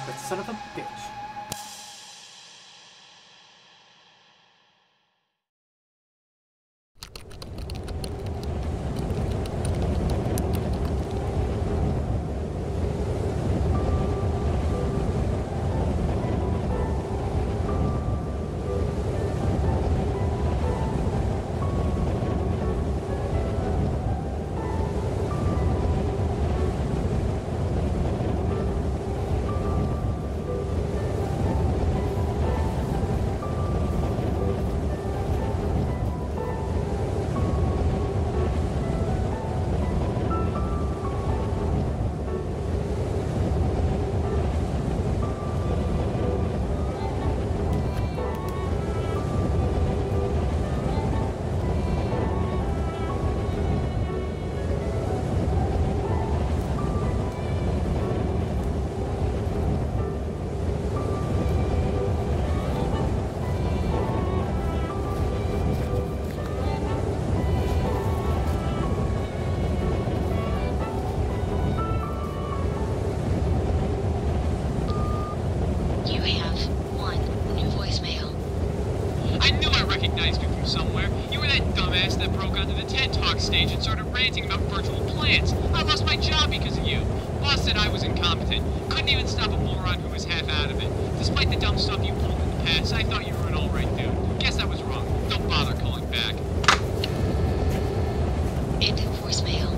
That son of a bitch. Somewhere. You were that dumbass that broke onto the TED Talk stage and started ranting about virtual plants. I lost my job because of you. Boss said I was incompetent. Couldn't even stop a moron who was half out of it. Despite the dumb stuff you pulled in the past, I thought you were an alright dude. Guess I was wrong. Don't bother calling back. End of voicemail.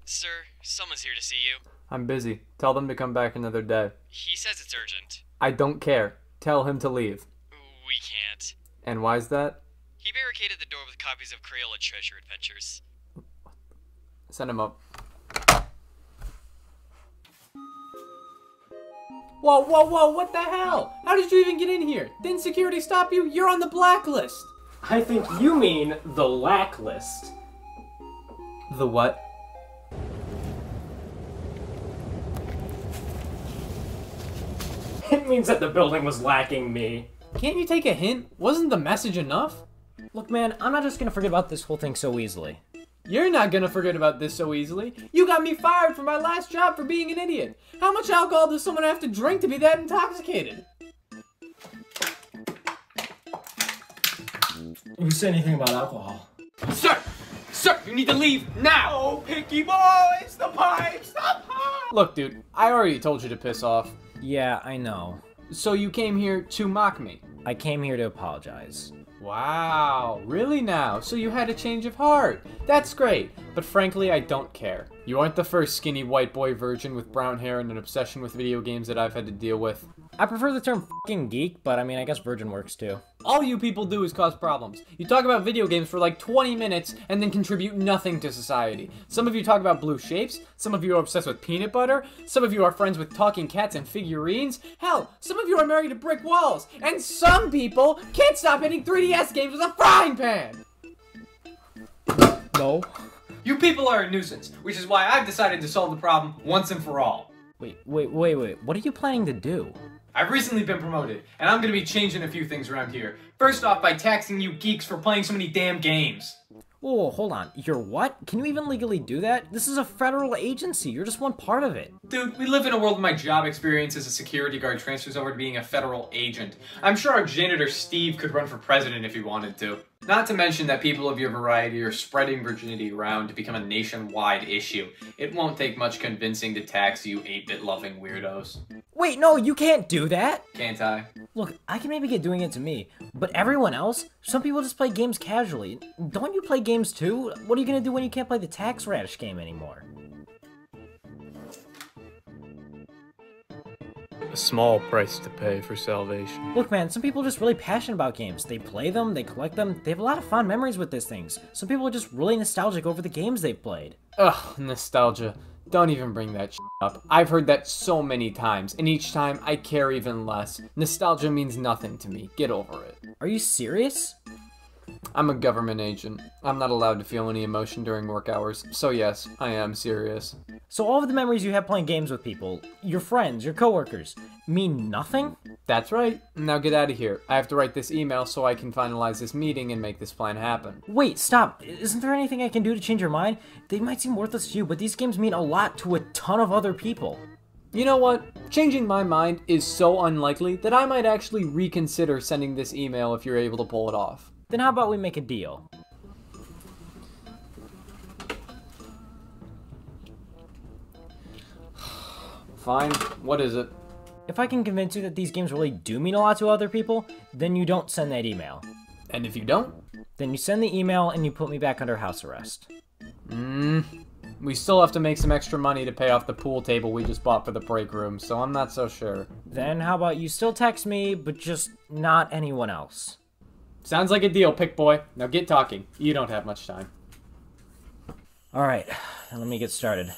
Sir, someone's here to see you. I'm busy. Tell them to come back another day. He says it's urgent. I don't care. Tell him to leave. We can't. And why's that? He barricaded the door with copies of Crayola Treasure Adventures. Send him up. Whoa, whoa, whoa, what the hell? How did you even get in here? Didn't security stop you? You're on the blacklist. I think you mean the lacklist. The what? It means that the building was lacking me. Can't you take a hint? Wasn't the message enough? Look, man, I'm not just gonna forget about this whole thing so easily. You're not gonna forget about this so easily. You got me fired from my last job for being an idiot. How much alcohol does someone have to drink to be that intoxicated? Who said anything about alcohol? Sir! Sir, you need to leave now! Oh, picky boys! The pipes! The pipes! Look, dude, I already told you to piss off. Yeah, I know. So you came here to mock me? I came here to apologize. Wow, really now? So you had a change of heart. That's great, but frankly, I don't care. You aren't the first skinny white boy virgin with brown hair and an obsession with video games that I've had to deal with. I prefer the term fucking geek, but I mean, I guess virgin works too. All you people do is cause problems. You talk about video games for like 20 minutes and then contribute nothing to society. Some of you talk about blue shapes, some of you are obsessed with peanut butter, some of you are friends with talking cats and figurines, hell, some of you are married to brick walls, and some people can't stop hitting 3DS games with a frying pan! No. You people are a nuisance, which is why I've decided to solve the problem once and for all. Wait, what are you planning to do? I've recently been promoted, and I'm gonna be changing a few things around here. First off, by taxing you geeks for playing so many damn games. Whoa, hold on. You're what? Can you even legally do that? This is a federal agency. You're just one part of it. Dude, we live in a world where my job experience as a security guard transfers over to being a federal agent. I'm sure our janitor Steve could run for president if he wanted to. Not to mention that people of your variety are spreading virginity around to become a nationwide issue. It won't take much convincing to tax you 8-bit loving weirdos. Wait, no, you can't do that. Can't I? Look, I can maybe get doing it to me, but everyone else? Some people just play games casually. Don't you play games too? What are you gonna do when you can't play the tax radish game anymore? A small price to pay for salvation. Look, man, some people are just really passionate about games. They play them, they collect them, they have a lot of fond memories with these things. Some people are just really nostalgic over the games they've played. Ugh, nostalgia. Don't even bring that shit up. I've heard that so many times, and each time I care even less. Nostalgia means nothing to me. Get over it. Are you serious? I'm a government agent. I'm not allowed to feel any emotion during work hours, so yes, I am serious. So all of the memories you have playing games with people, your friends, your coworkers, mean nothing? That's right. Now get out of here. I have to write this email so I can finalize this meeting and make this plan happen. Wait, stop. Isn't there anything I can do to change your mind? They might seem worthless to you, but these games mean a lot to a ton of other people. You know what? Changing my mind is so unlikely that I might actually reconsider sending this email if you're able to pull it off. Then how about we make a deal? Fine. What is it? If I can convince you that these games really do mean a lot to other people, then you don't send that email. And if you don't? Then you send the email and you put me back under house arrest. We still have to make some extra money to pay off the pool table we just bought for the break room, so I'm not so sure. Then how about you still text me, but just not anyone else? Sounds like a deal, Pick Boy. Now get talking. You don't have much time. Alright, let me get started.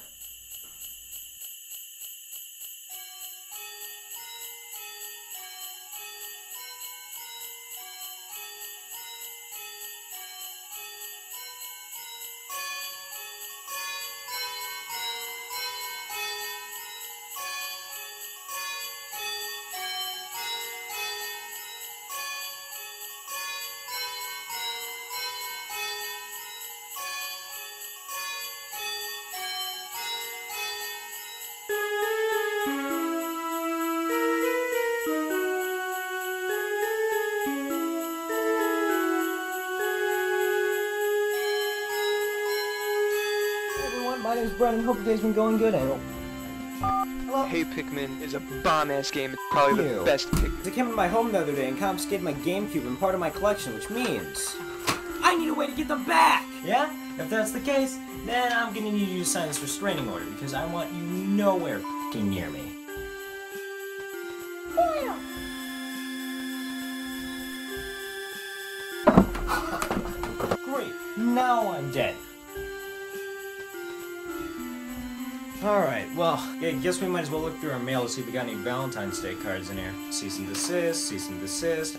My name's Brennan. Hope your day's been going good. Hello? Hey Pikmin is a bomb-ass game. It's probably the best Pikmin. They came to my home the other day and confiscated my GameCube and part of my collection, which means I need a way to get them back! Yeah? If that's the case, then I'm gonna need you to sign this restraining order because I want you nowhere f***ing near me. Great. Now I'm dead. Alright, well, I guess we might as well look through our mail to see if we got any Valentine's Day cards in here. Cease and desist,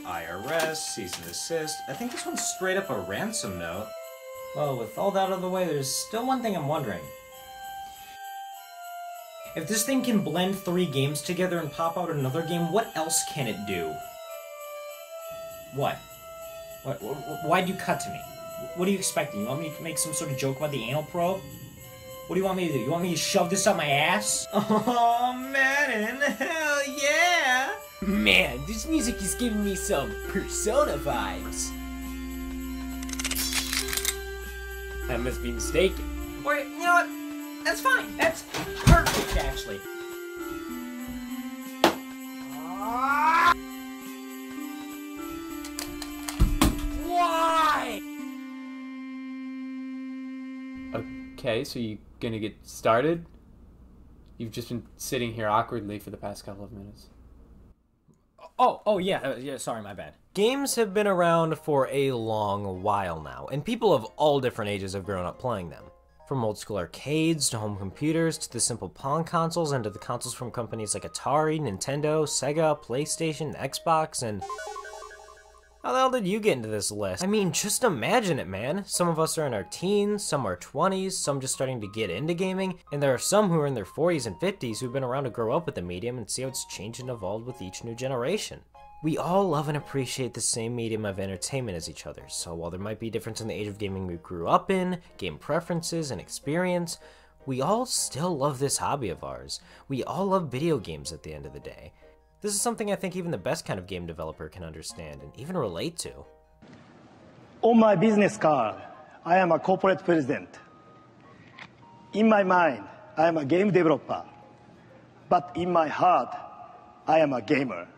IRS, cease and desist. I think this one's straight up a ransom note. Well, with all that out of the way, there's still one thing I'm wondering. If this thing can blend 3 games together and pop out another game, what else can it do? What? Why'd you cut to me? What are you expecting? You want me to make some sort of joke about the anal probe? What do you want me to do? You want me to shove this up my ass? Oh, man, hell yeah! Man, this music is giving me some Persona vibes. I must be mistaken. Or, you know what? That's fine. That's perfect, actually. Why? Okay, so you gonna get started? You've just been sitting here awkwardly for the past couple of minutes. Oh, yeah, sorry, my bad. Games have been around for a long while now, and people of all different ages have grown up playing them. From old school arcades, to home computers, to the simple Pong consoles, and to the consoles from companies like Atari, Nintendo, Sega, PlayStation, Xbox, and... How the hell did you get into this list? I mean, just imagine it, man. Some of us are in our teens, some are 20s, some just starting to get into gaming, and there are some who are in their 40s and 50s who've been around to grow up with the medium and see how it's changed and evolved with each new generation. We all love and appreciate the same medium of entertainment as each other, so while there might be a difference in the age of gaming we grew up in, game preferences, and experience, we all still love this hobby of ours. We all love video games at the end of the day. This is something I think even the best kind of game developer can understand and even relate to. On my business card, I am a corporate president. In my mind, I am a game developer. But in my heart, I am a gamer.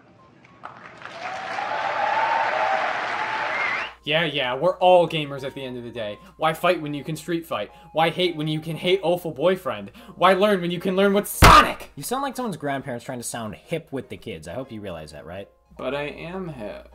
Yeah, we're all gamers at the end of the day. Why fight when you can street fight? Why hate when you can hate awful boyfriend? Why learn when you can learn with Sonic? You sound like someone's grandparents trying to sound hip with the kids. I hope you realize that, right? But I am hip.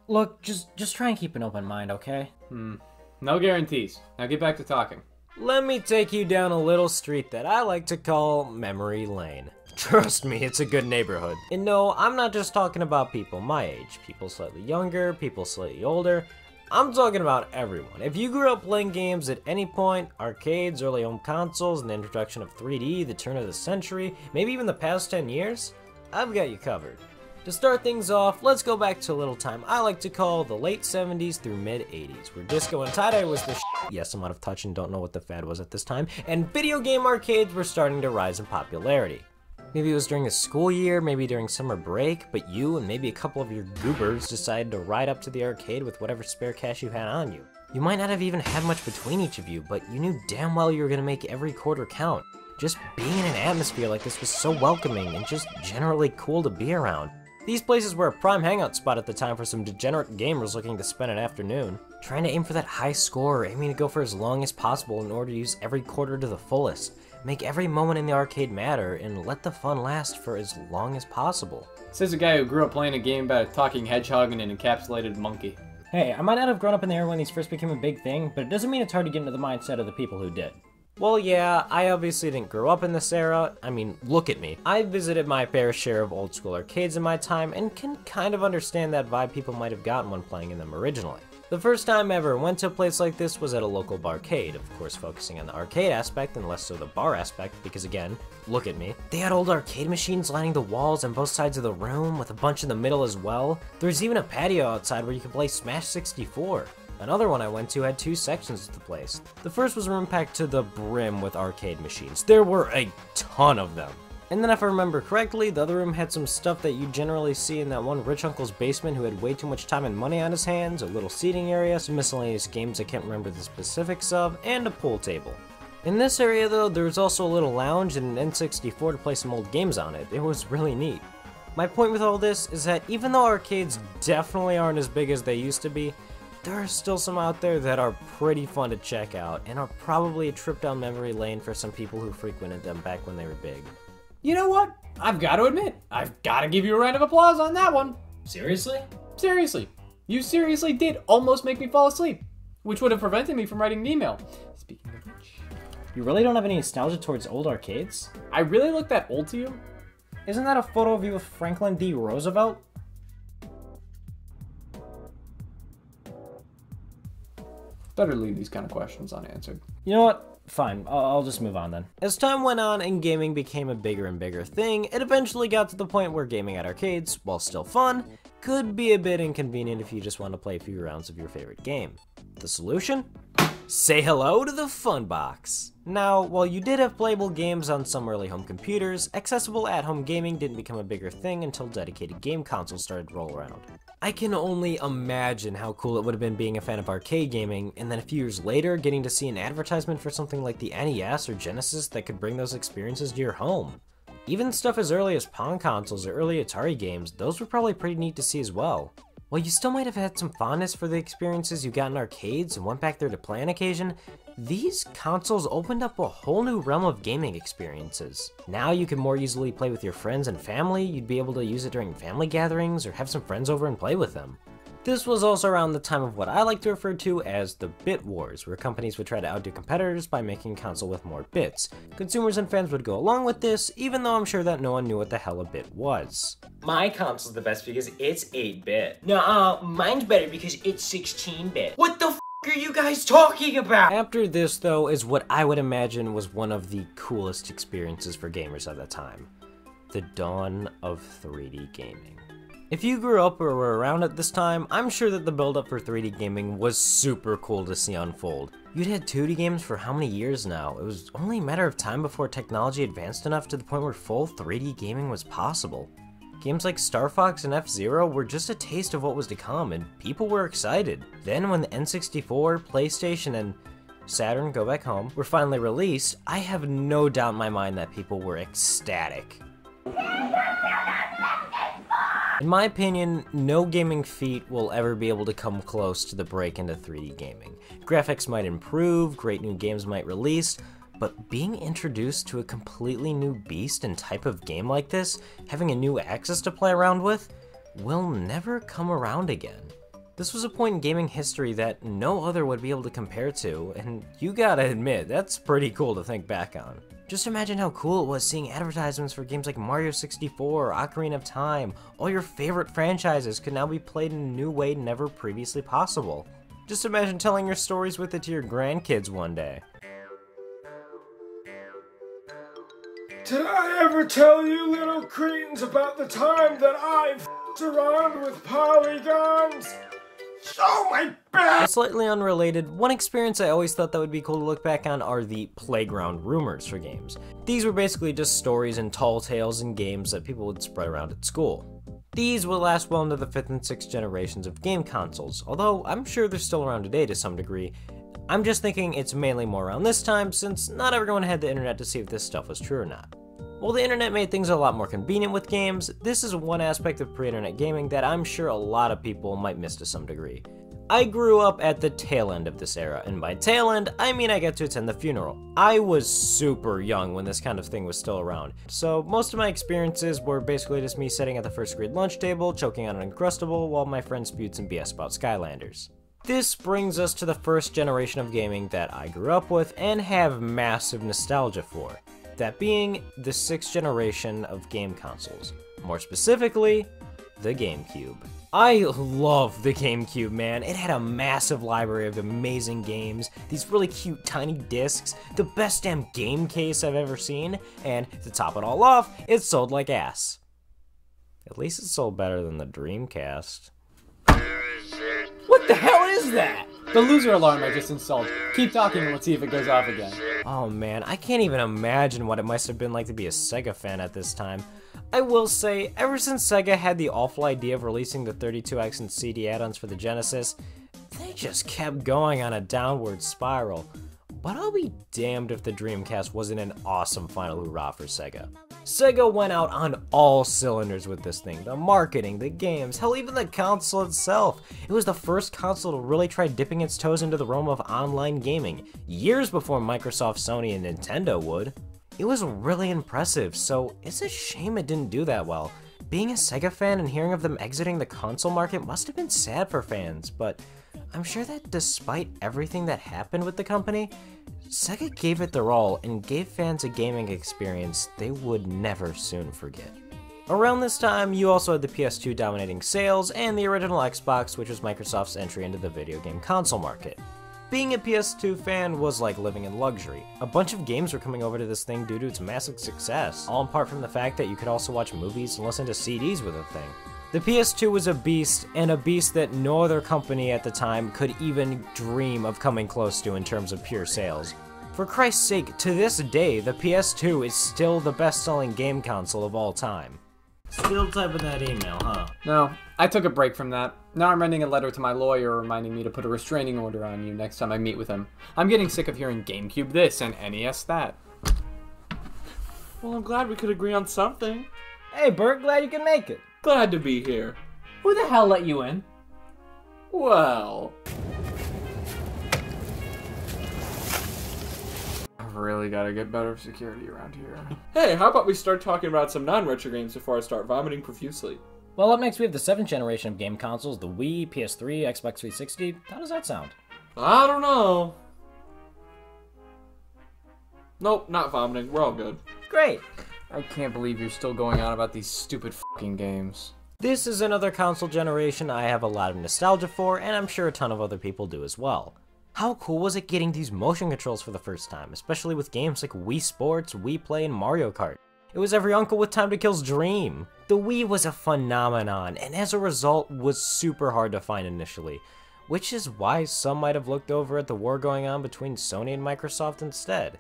Look, just try and keep an open mind, okay? No guarantees. Now get back to talking. Let me take you down a little street that I like to call Memory Lane. Trust me, it's a good neighborhood. And no, I'm not just talking about people my age, people slightly younger, people slightly older. I'm talking about everyone. If you grew up playing games at any point, arcades, early home consoles, and the introduction of 3D, the turn of the century, maybe even the past 10 years, I've got you covered. To start things off, let's go back to a little time I like to call the late 70s through mid 80s, where disco and tie-dye was the yes, I'm out of touch and don't know what the fad was at this time, and video game arcades were starting to rise in popularity. Maybe it was during the school year, maybe during summer break, but you and maybe a couple of your goobers decided to ride up to the arcade with whatever spare cash you had on you. You might not have even had much between each of you, but you knew damn well you were going to make every quarter count. Just being in an atmosphere like this was so welcoming and just generally cool to be around. These places were a prime hangout spot at the time for some degenerate gamers looking to spend an afternoon. Trying to aim for that high score, aiming to go for as long as possible in order to use every quarter to the fullest. Make every moment in the arcade matter, and let the fun last for as long as possible. Says a guy who grew up playing a game about a talking hedgehog and an encapsulated monkey. Hey, I might not have grown up in the era when these first became a big thing, but it doesn't mean it's hard to get into the mindset of the people who did. Well, yeah, I obviously didn't grow up in this era. I mean, look at me. I visited my fair share of old school arcades in my time and can kind of understand that vibe people might have gotten when playing in them originally. The first time I ever went to a place like this was at a local barcade, of course focusing on the arcade aspect and less so the bar aspect, because again, look at me. They had old arcade machines lining the walls on both sides of the room, with a bunch in the middle as well. There's even a patio outside where you could play Smash 64. Another one I went to had two sections of the place. The first was room packed to the brim with arcade machines. There were a ton of them. And then if I remember correctly, the other room had some stuff that you generally see in that one rich uncle's basement who had way too much time and money on his hands, a little seating area, some miscellaneous games I can't remember the specifics of, and a pool table. In this area though, there was also a little lounge and an N64 to play some old games on it. It was really neat. My point with all this is that even though arcades definitely aren't as big as they used to be, there are still some out there that are pretty fun to check out, and are probably a trip down memory lane for some people who frequented them back when they were big. You know what? I've got to admit, I've got to give you a round of applause on that one. Seriously? Seriously. You seriously did almost make me fall asleep, which would have prevented me from writing an email. Speaking of which... You really don't have any nostalgia towards old arcades? I really look that old to you? Isn't that a photo of you with Franklin D. Roosevelt? Better leave these kind of questions unanswered. You know what? Fine, I'll just move on then. As time went on and gaming became a bigger and bigger thing, it eventually got to the point where gaming at arcades, while still fun, could be a bit inconvenient if you just want to play a few rounds of your favorite game. The solution? Say hello to the Fun Box. Now, while you did have playable games on some early home computers, accessible at-home gaming didn't become a bigger thing until dedicated game consoles started to roll around. I can only imagine how cool it would have been being a fan of arcade gaming, and then a few years later getting to see an advertisement for something like the NES or Genesis that could bring those experiences to your home. Even stuff as early as Pong consoles or early Atari games, those were probably pretty neat to see as well. While you still might have had some fondness for the experiences you got in arcades and went back there to play on occasion, these consoles opened up a whole new realm of gaming experiences. Now you can more easily play with your friends and family, you'd be able to use it during family gatherings or have some friends over and play with them. This was also around the time of what I like to refer to as the bit wars, where companies would try to outdo competitors by making a console with more bits. Consumers and fans would go along with this, even though I'm sure that no one knew what the hell a bit was. My console's the best because it's 8-bit. Nuh-uh, mine's better because it's 16-bit. What the f*** are you guys talking about? After this, though, is what I would imagine was one of the coolest experiences for gamers at that time. The dawn of 3D gaming. If you grew up or were around at this time, I'm sure that the build-up for 3D gaming was super cool to see unfold. You'd had 2D games for how many years now? It was only a matter of time before technology advanced enough to the point where full 3D gaming was possible. Games like Star Fox and F-Zero were just a taste of what was to come, and people were excited. Then when the N64, PlayStation, and Saturn, go back home, were finally released, I have no doubt in my mind that people were ecstatic. In my opinion, no gaming feat will ever be able to come close to the break into 3D gaming. Graphics might improve, great new games might release, but being introduced to a completely new beast and type of game like this, having a new axis to play around with, will never come around again. This was a point in gaming history that no other would be able to compare to, and you gotta admit, that's pretty cool to think back on. Just imagine how cool it was seeing advertisements for games like Mario 64, Ocarina of Time. All your favorite franchises could now be played in a new way never previously possible. Just imagine telling your stories with it to your grandkids one day. Did I ever tell you little cretins about the time that I f***ed around with polygons? Show my back! Slightly unrelated, one experience I always thought that would be cool to look back on are the playground rumors for games. These were basically just stories and tall tales in games that people would spread around at school. These would last well into the 5th and 6th generations of game consoles, although I'm sure they're still around today to some degree. I'm just thinking it's mainly more around this time, since not everyone had the internet to see if this stuff was true or not. While the internet made things a lot more convenient with games, this is one aspect of pre-internet gaming that I'm sure a lot of people might miss to some degree. I grew up at the tail end of this era, and by tail end, I mean I got to attend the funeral. I was super young when this kind of thing was still around, so most of my experiences were basically just me sitting at the first grade lunch table, choking on an Uncrustable while my friends spewed some BS about Skylanders. This brings us to the first generation of gaming that I grew up with and have massive nostalgia for. That being the 6th generation of game consoles. More specifically, the GameCube. I love the GameCube, man. It had a massive library of amazing games, these really cute tiny discs, the best damn game case I've ever seen, and to top it all off, it sold like ass. At least it sold better than the Dreamcast. What the hell is that? The loser alarm I just installed. Keep talking and let's see if it goes off again. Oh man, I can't even imagine what it must have been like to be a Sega fan at this time. I will say, ever since Sega had the awful idea of releasing the 32X and CD add-ons for the Genesis, they just kept going on a downward spiral. But I'll be damned if the Dreamcast wasn't an awesome final hurrah for Sega. Sega went out on all cylinders with this thing. The marketing, the games, hell even the console itself. It was the first console to really try dipping its toes into the realm of online gaming, years before Microsoft, Sony, and Nintendo would. It was really impressive, so it's a shame it didn't do that well. Being a Sega fan and hearing of them exiting the console market must have been sad for fans, but I'm sure that despite everything that happened with the company, Sega gave it their all and gave fans a gaming experience they would never soon forget. Around this time, you also had the PS2 dominating sales and the original Xbox, which was Microsoft's entry into the video game console market. Being a PS2 fan was like living in luxury. A bunch of games were coming over to this thing due to its massive success, all apart from the fact that you could also watch movies and listen to CDs with the thing. The PS2 was a beast, and a beast that no other company at the time could even dream of coming close to in terms of pure sales. For Christ's sake, to this day, the PS2 is still the best-selling game console of all time. Still typing that email, huh? No, I took a break from that. Now I'm writing a letter to my lawyer reminding me to put a restraining order on you next time I meet with him. I'm getting sick of hearing GameCube this and NES that. Well, I'm glad we could agree on something. Hey, Bert, glad you can make it. Glad to be here. Who the hell let you in? Well, I've really gotta get better security around here. hey, how about we start talking about some non-retro games before I start vomiting profusely? Well, up next we have the 7th generation of game consoles, the Wii, PS3, Xbox 360. How does that sound? I don't know. Nope, not vomiting. We're all good. Great! I can't believe you're still going on about these stupid fucking games. This is another console generation I have a lot of nostalgia for, and I'm sure a ton of other people do as well. How cool was it getting these motion controls for the first time, especially with games like Wii Sports, Wii Play, and Mario Kart? It was every uncle with Time to Kill's dream. The Wii was a phenomenon, and as a result was super hard to find initially, which is why some might have looked over at the war going on between Sony and Microsoft instead.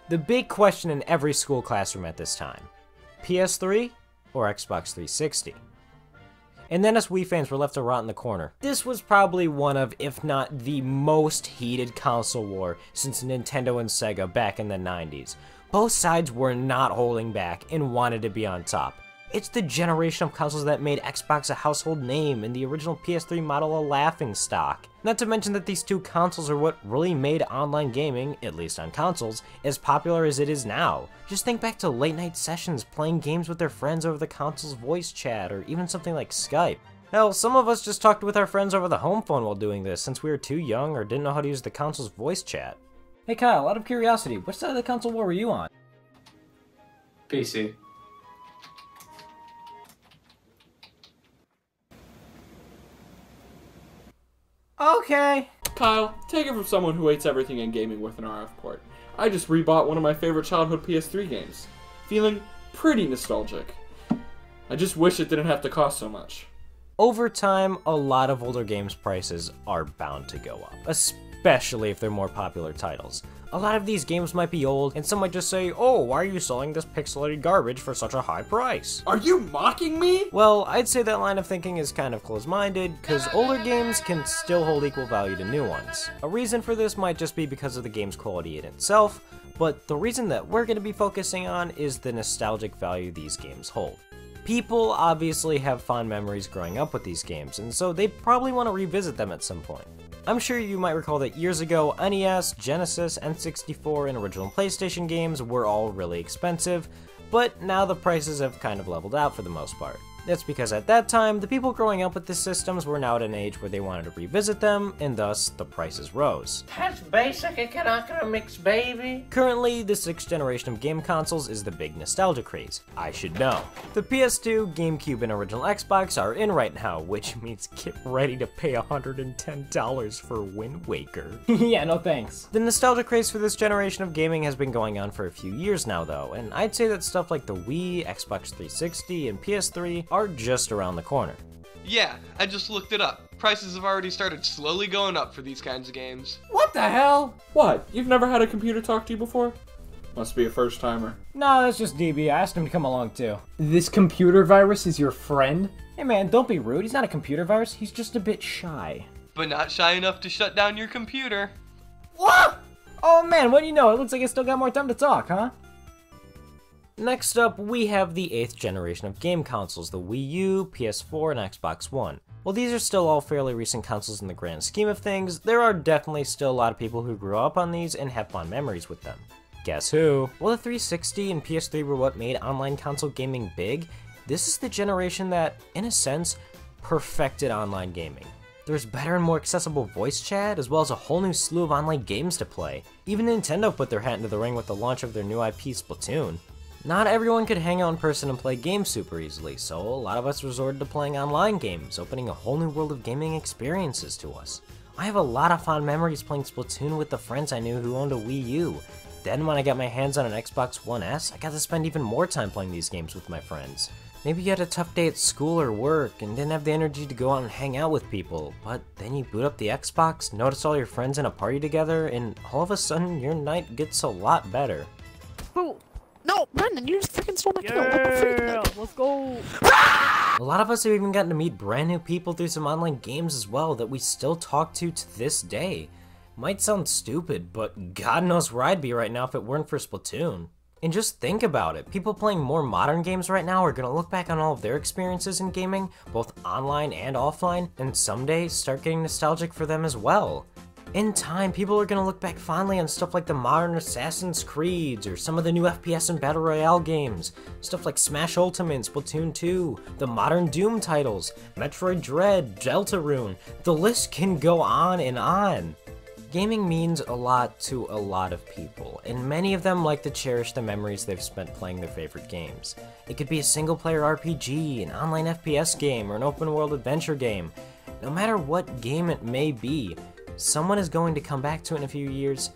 The big question in every school classroom at this time, PS3 or Xbox 360? And then us Wii fans were left to rot in the corner. This was probably one of, if not the most heated console war since Nintendo and Sega back in the 90s. Both sides were not holding back and wanted to be on top. It's the generation of consoles that made Xbox a household name and the original PS3 model a laughingstock. Not to mention that these two consoles are what really made online gaming, at least on consoles, as popular as it is now. Just think back to late night sessions playing games with their friends over the console's voice chat, or even something like Skype. Hell, some of us just talked with our friends over the home phone while doing this since we were too young or didn't know how to use the console's voice chat. Hey Kyle, out of curiosity, which side of the console war were you on? PC. Okay. Kyle, take it from someone who hates everything in gaming with an RF port. I just rebought one of my favorite childhood PS3 games. Feeling pretty nostalgic. I just wish it didn't have to cost so much. Over time, a lot of older games' prices are bound to go up, especially if they're more popular titles. A lot of these games might be old, and some might just say, oh, why are you selling this pixelated garbage for such a high price? Are you mocking me? Well, I'd say that line of thinking is kind of close-minded, because older games can still hold equal value to new ones. A reason for this might just be because of the game's quality in itself, but the reason that we're going to be focusing on is the nostalgic value these games hold. People obviously have fond memories growing up with these games, and so they probably want to revisit them at some point. I'm sure you might recall that years ago, NES, Genesis, N64, and original PlayStation games were all really expensive, but now the prices have kind of leveled out for the most part. That's because at that time, the people growing up with the systems were now at an age where they wanted to revisit them, and thus, the prices rose. That's basic economics, baby. Currently, the 6th generation of game consoles is the big nostalgia craze. I should know. The PS2, GameCube, and original Xbox are in right now, which means get ready to pay $110 for Wind Waker. Yeah, no thanks. The nostalgia craze for this generation of gaming has been going on for a few years now though, and I'd say that stuff like the Wii, Xbox 360, and PS3 are just around the corner. Yeah, I just looked it up. Prices have already started slowly going up for these kinds of games. What the hell? What? You've never had a computer talk to you before? Must be a first timer. No, that's just DB. I asked him to come along too. This computer virus is your friend? Hey man, don't be rude. He's not a computer virus. He's just a bit shy. But not shy enough to shut down your computer. What? Oh man, what do you know? It looks like I still got more time to talk, huh? Next up, we have the 8th generation of game consoles, the Wii U, PS4, and Xbox One. While these are still all fairly recent consoles in the grand scheme of things, there are definitely still a lot of people who grew up on these and have fond memories with them. Guess who? While the 360 and PS3 were what made online console gaming big, this is the generation that, in a sense, perfected online gaming. There's better and more accessible voice chat, as well as a whole new slew of online games to play. Even Nintendo put their hat into the ring with the launch of their new IP Splatoon. Not everyone could hang out in person and play games super easily, so a lot of us resorted to playing online games, opening a whole new world of gaming experiences to us. I have a lot of fond memories playing Splatoon with the friends I knew who owned a Wii U. Then when I got my hands on an Xbox One S, I got to spend even more time playing these games with my friends. Maybe you had a tough day at school or work and didn't have the energy to go out and hang out with people, but then you boot up the Xbox, notice all your friends in a party together, and all of a sudden your night gets a lot better. Oh, no, Brendan, you just freaking stole my kill. Yeah, let's go. A lot of us have even gotten to meet brand new people through some online games as well that we still talk to this day. Might sound stupid, but God knows where I'd be right now if it weren't for Splatoon. And just think about it, people playing more modern games right now are gonna look back on all of their experiences in gaming, both online and offline, and someday start getting nostalgic for them as well. In time, people are gonna look back fondly on stuff like the modern Assassin's Creeds, or some of the new FPS and Battle Royale games, stuff like Smash Ultimate, Splatoon 2, the modern Doom titles, Metroid Dread, Deltarune, the list can go on and on. Gaming means a lot to a lot of people, and many of them like to cherish the memories they've spent playing their favorite games. It could be a single-player RPG, an online FPS game, or an open-world adventure game. No matter what game it may be, someone is going to come back to it in a few years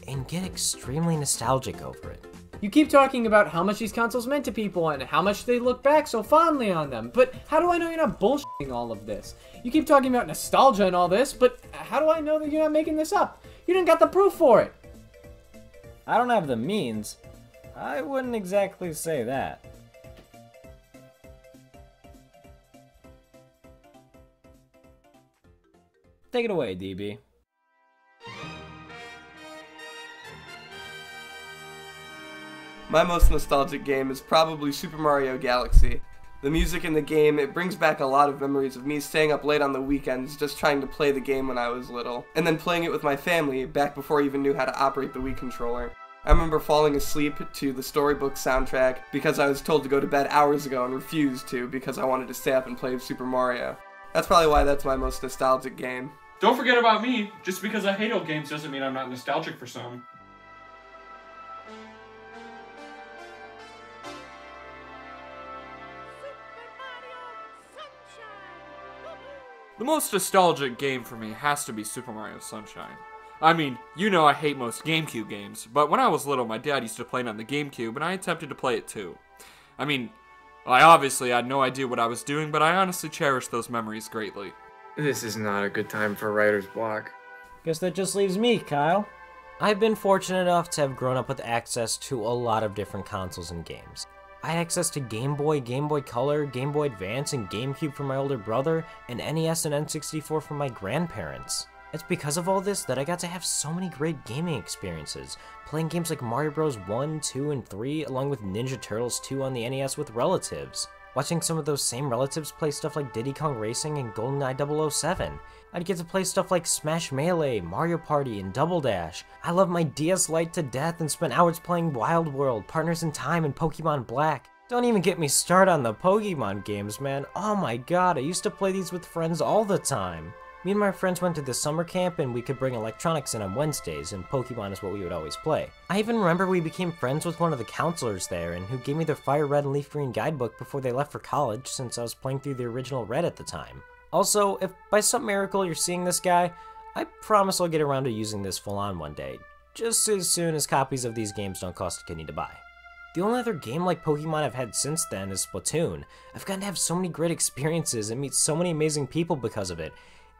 and get extremely nostalgic over it. You keep talking about how much these consoles meant to people and how much they look back so fondly on them, but how do I know you're not bullshitting all of this? You keep talking about nostalgia and all this, but how do I know that you're not making this up? You didn't got the proof for it. I don't have the means. I wouldn't exactly say that. Take it away, DB. My most nostalgic game is probably Super Mario Galaxy. The music in the game, it brings back a lot of memories of me staying up late on the weekends just trying to play the game when I was little, and then playing it with my family back before I even knew how to operate the Wii controller. I remember falling asleep to the storybook soundtrack because I was told to go to bed hours ago and refused to because I wanted to stay up and play Super Mario. That's probably why that's my most nostalgic game. Don't forget about me. Just because I hate old games doesn't mean I'm not nostalgic for some. The most nostalgic game for me has to be Super Mario Sunshine. I mean, you know I hate most GameCube games, but when I was little, my dad used to play it on the GameCube, and I attempted to play it too. I mean, I obviously had no idea what I was doing, but I honestly cherish those memories greatly. This is not a good time for writer's block. Guess that just leaves me, Kyle. I've been fortunate enough to have grown up with access to a lot of different consoles and games. I had access to Game Boy, Game Boy Color, Game Boy Advance, and GameCube from my older brother, and NES and N64 from my grandparents. It's because of all this that I got to have so many great gaming experiences, playing games like Mario Bros. 1, 2, and 3, along with Ninja Turtles 2 on the NES with relatives. Watching some of those same relatives play stuff like Diddy Kong Racing and GoldenEye 007. I'd get to play stuff like Smash Melee, Mario Party, and Double Dash. I love my DS Lite to death and spent hours playing Wild World, Partners in Time, and Pokemon Black. Don't even get me started on the Pokemon games, man. Oh my god, I used to play these with friends all the time. Me and my friends went to this summer camp and we could bring electronics in on Wednesdays, and Pokemon is what we would always play. I even remember we became friends with one of the counselors there, and who gave me their Fire Red and Leaf Green guidebook before they left for college, since I was playing through the original Red at the time. Also, if by some miracle you're seeing this guy, I promise I'll get around to using this full on one day, just as soon as copies of these games don't cost a kidney to buy. The only other game like Pokemon I've had since then is Splatoon. I've gotten to have so many great experiences and meet so many amazing people because of it.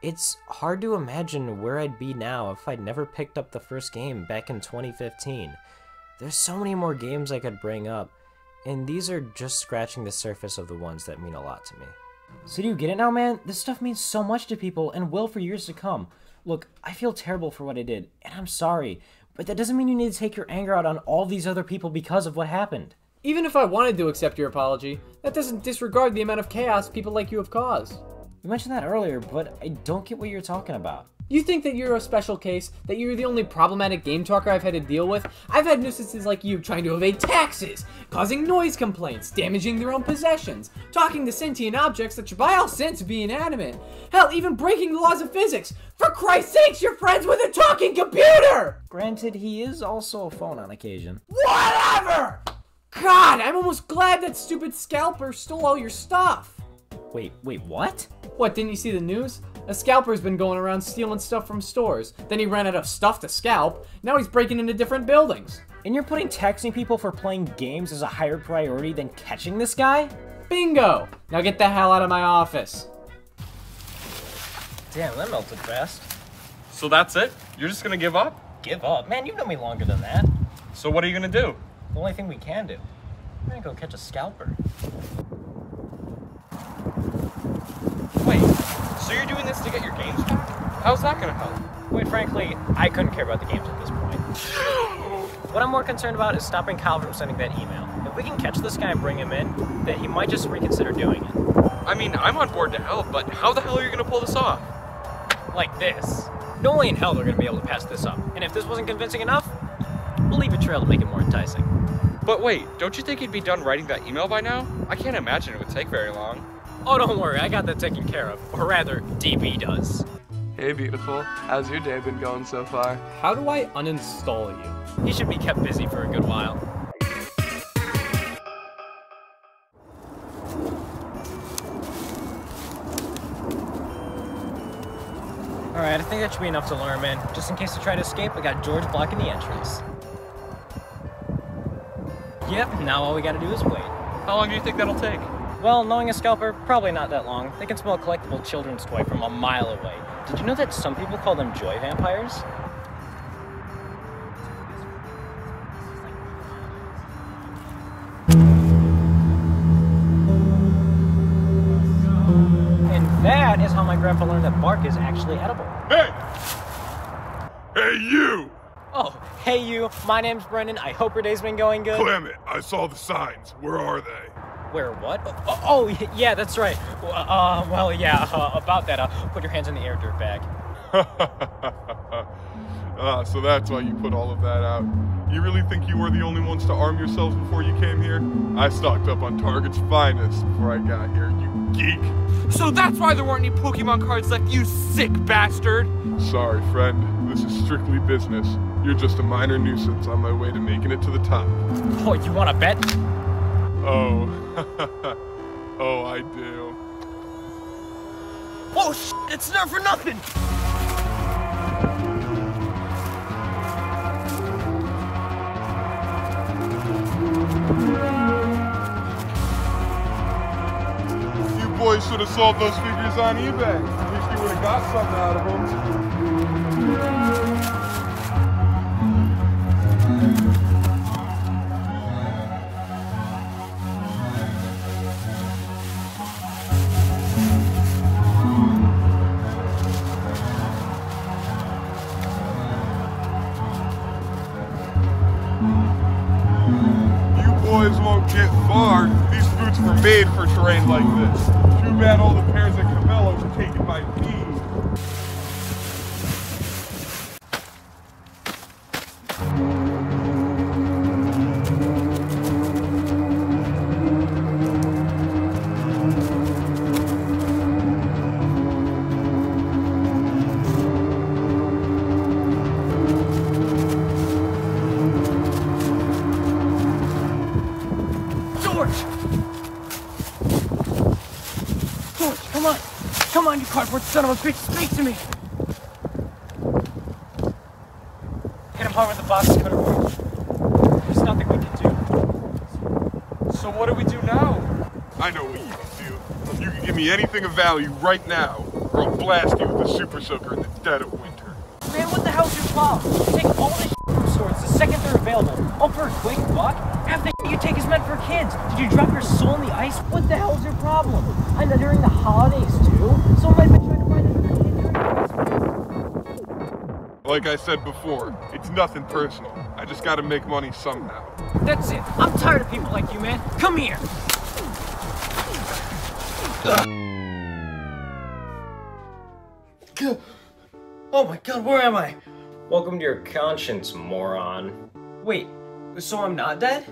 It's hard to imagine where I'd be now if I'd never picked up the first game back in 2015. There's so many more games I could bring up, and these are just scratching the surface of the ones that mean a lot to me. So do you get it now, man? This stuff means so much to people and will for years to come. Look, I feel terrible for what I did, and I'm sorry, but that doesn't mean you need to take your anger out on all these other people because of what happened. Even if I wanted to accept your apology, that doesn't disregard the amount of chaos people like you have caused. You mentioned that earlier, but I don't get what you're talking about. You think that you're a special case? That you're the only problematic game talker I've had to deal with? I've had nuisances like you trying to evade taxes, causing noise complaints, damaging their own possessions, talking to sentient objects that should by all sense be inanimate. Hell, even breaking the laws of physics. For Christ's sakes, you're friends with a talking computer! Granted, he is also a phone on occasion. Whatever! God, I'm almost glad that stupid scalper stole all your stuff. Wait, what? What, didn't you see the news? A scalper's been going around stealing stuff from stores. Then he ran out of stuff to scalp. Now he's breaking into different buildings. And you're putting taxing people for playing games as a higher priority than catching this guy? Bingo! Now get the hell out of my office. Damn, that melted fast. So that's it? You're just gonna give up? Give up? Man, you've known me longer than that. So what are you gonna do? The only thing we can do. We're gonna go catch a scalper. Wait, so you're doing this to get your games back? How's that gonna help? Quite frankly, I couldn't care about the games at this point. What I'm more concerned about is stopping Kyle from sending that email. If we can catch this guy and bring him in, then he might just reconsider doing it. I mean, I'm on board to help, but how the hell are you gonna pull this off? Like this. No way in hell they're gonna be able to pass this up. And if this wasn't convincing enough, we'll leave a trail to make it more enticing. But wait, don't you think he'd be done writing that email by now? I can't imagine it would take very long. Oh, don't worry, I got that taken care of. Or rather, DB does. Hey, beautiful. How's your day been going so far? How do I uninstall you? He should be kept busy for a good while. Alright, I think that should be enough to lure him in. Just in case they try to escape, I got George blocking the entrance. Yep, now all we gotta do is wait. How long do you think that'll take? Well, knowing a scalper, probably not that long. They can smell a collectible children's toy from a mile away. Did you know that some people call them joy vampires? And that is how my grandpa learned that bark is actually edible. Hey! Hey, you! Oh, hey you, my name's Brendan. I hope your day's been going good. Clement, I saw the signs. Where are they? Where what? Oh, yeah, that's right. Well, yeah, about that. Put your hands in the air, dirtbag. So that's why you put all of that out. You really think you were the only ones to arm yourselves before you came here? I stocked up on Target's finest before I got here, you geek. So that's why there weren't any Pokemon cards left, you sick bastard! Sorry, friend. This is strictly business. You're just a minor nuisance on my way to making it to the top. Oh, you want to bet? Oh. Oh, I do. Oh, shit, it's there for nothing! You boys should have sold those figures on eBay. At least you would have got something out of them. Boys won't get far. These boots were made for terrain like this. Too bad all the pairs at Cabela's are taken by me. Come on, you cardboard son of a bitch, speak to me! Hit him hard with the box cutter, Porch. There's nothing we can do. So what do we do now? I know what you can do. You can give me anything of value right now, or I'll blast you with a super soaker in the dead of winter. Man, what the hell's your problem? Take all the from stores the second they're available. All for a quick buck? Half the you take is meant for kids. Did you drop your soul in the ice? What the hell's your problem? I know during the holidays too. Someone might be trying to find another kid during Christmas. Like I said before, it's nothing personal. I just gotta make money somehow. That's it. I'm tired of people like you, man. Come here. Oh my god, where am I? Welcome to your conscience, moron. Wait, so I'm not dead?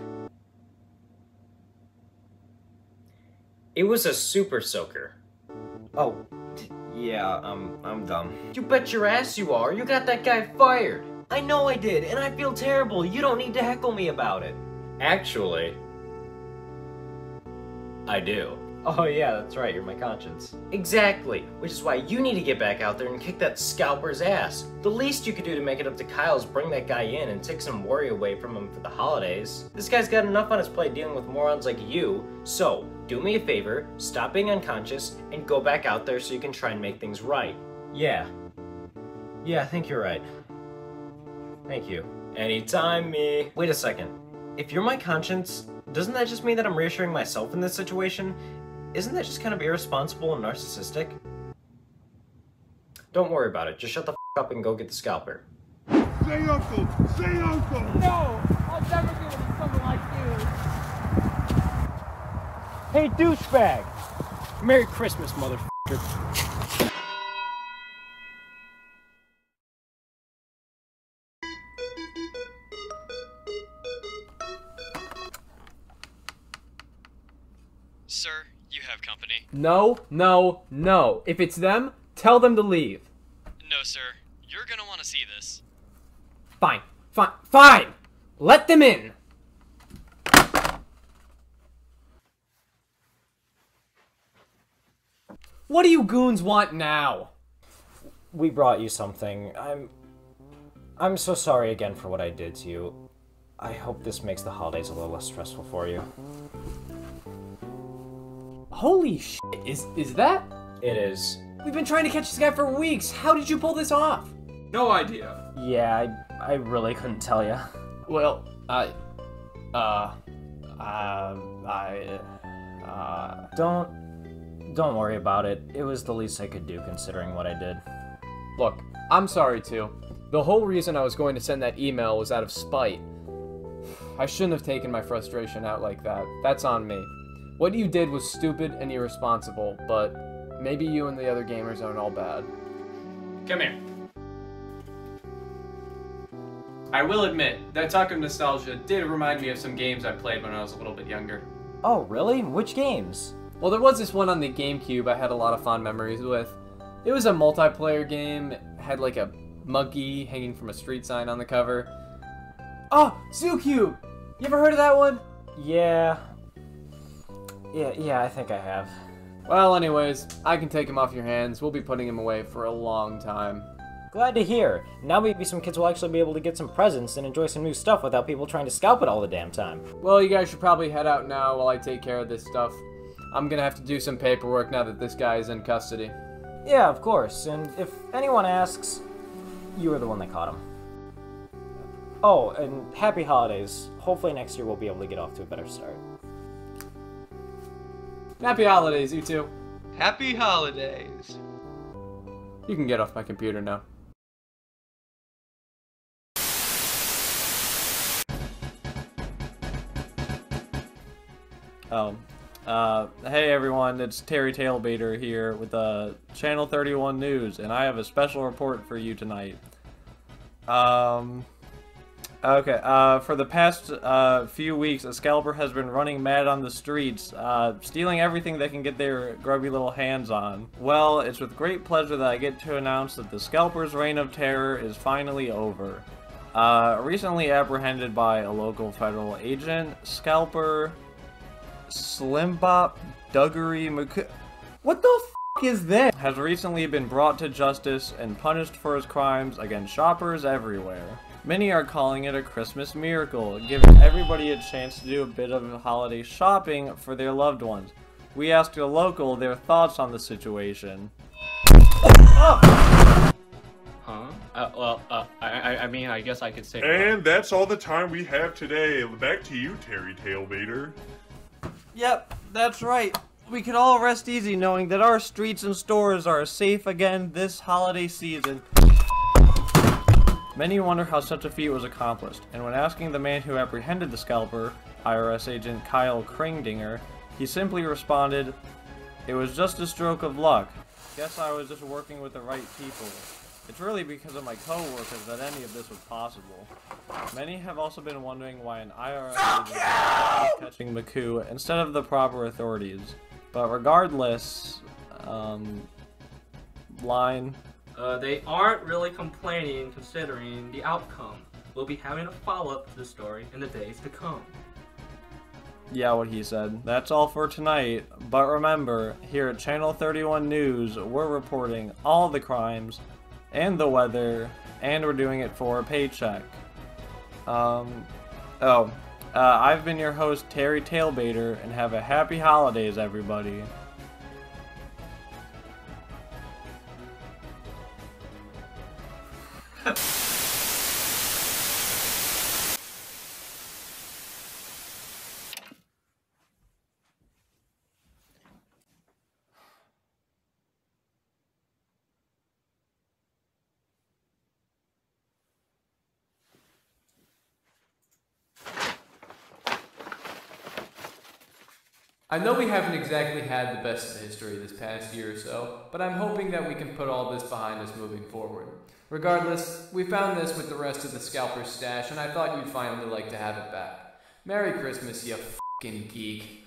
It was a super soaker. Oh, yeah, I'm dumb. You bet your ass you are. You got that guy fired. I know I did, and I feel terrible. You don't need to heckle me about it. Actually, I do. Oh yeah, that's right, you're my conscience. Exactly, which is why you need to get back out there and kick that scalper's ass. The least you could do to make it up to Kyle is bring that guy in and take some worry away from him for the holidays. This guy's got enough on his plate dealing with morons like you, so do me a favor, stop being unconscious, and go back out there so you can try and make things right. Yeah, I think you're right. Thank you. Anytime, me. Wait a second. If you're my conscience, doesn't that just mean that I'm reassuring myself in this situation? Isn't that just kind of irresponsible and narcissistic? Don't worry about it. Just shut the f up and go get the scalper. Say uncle! Say uncle! No! I'll never do it to someone like you! Hey, douchebag! Merry Christmas, motherfucker. Sir, you have company. No, no, no. If it's them, tell them to leave. No, sir. You're gonna want to see this. Fine. Fine! Let them in! What do you goons want now? We brought you something. I'm so sorry again for what I did to you. I hope this makes the holidays a little less stressful for you. Holy shit, is that? It is. We've been trying to catch this guy for weeks. How did you pull this off? No idea. Yeah, I really couldn't tell you. Well, Don't worry about it. It was the least I could do considering what I did. Look, I'm sorry too. The whole reason I was going to send that email was out of spite. I shouldn't have taken my frustration out like that. That's on me. What you did was stupid and irresponsible, but maybe you and the other gamers aren't all bad. Come here. I will admit, that talk of nostalgia did remind me of some games I played when I was a little bit younger. Oh, really? Which games? Well, there was this one on the GameCube I had a lot of fond memories with. It was a multiplayer game, had like a monkey hanging from a street sign on the cover. Oh, ZooCube! You ever heard of that one? Yeah, I think I have. Well, anyways, I can take him off your hands. We'll be putting him away for a long time. Glad to hear. Now maybe some kids will actually be able to get some presents and enjoy some new stuff without people trying to scalp it all the damn time. Well, you guys should probably head out now while I take care of this stuff. I'm gonna have to do some paperwork now that this guy is in custody. Yeah, of course. And if anyone asks, you were the one that caught him. Oh, and happy holidays. Hopefully next year we'll be able to get off to a better start. Happy holidays, you two. Happy holidays. You can get off my computer now. Hey everyone, it's Terry Tailbaiter here with Channel 31 News, and I have a special report for you tonight. For the past few weeks, a scalper has been running mad on the streets, stealing everything they can get their grubby little hands on. Well, it's with great pleasure that I get to announce that the scalper's reign of terror is finally over. Recently apprehended by a local federal agent, scalper Slimbop Duggery McCoo. What the f is this? Has recently been brought to justice and punished for his crimes against shoppers everywhere. Many are calling it a Christmas miracle, giving everybody a chance to do a bit of holiday shopping for their loved ones. We asked a local their thoughts on the situation. Huh? I mean, I guess I could say. And that's all the time we have today. Back to you, Terry Tailbaiter. Yep, that's right. We can all rest easy knowing that our streets and stores are safe again this holiday season. Many wonder how such a feat was accomplished, and when asking the man who apprehended the scalper, IRS agent Kyle Kringdinger, he simply responded, "It was just a stroke of luck. Guess I was just working with the right people. It's really because of my co-workers that any of this was possible." Many have also been wondering why an IRS agent is catching McCoo instead of the proper authorities. But regardless, They aren't really complaining considering the outcome. We'll be having a follow-up to the story in the days to come. Yeah, what he said. That's all for tonight, but remember, here at Channel 31 News, we're reporting all the crimes and the weather, and we're doing it for a paycheck. I've been your host, Terry Tailbaiter, and have a happy holidays, everybody. I know we haven't exactly had the best of history this past year or so, but I'm hoping that we can put all this behind us moving forward. Regardless, we found this with the rest of the scalper's stash, and I thought you'd finally like to have it back. Merry Christmas, you f***ing geek.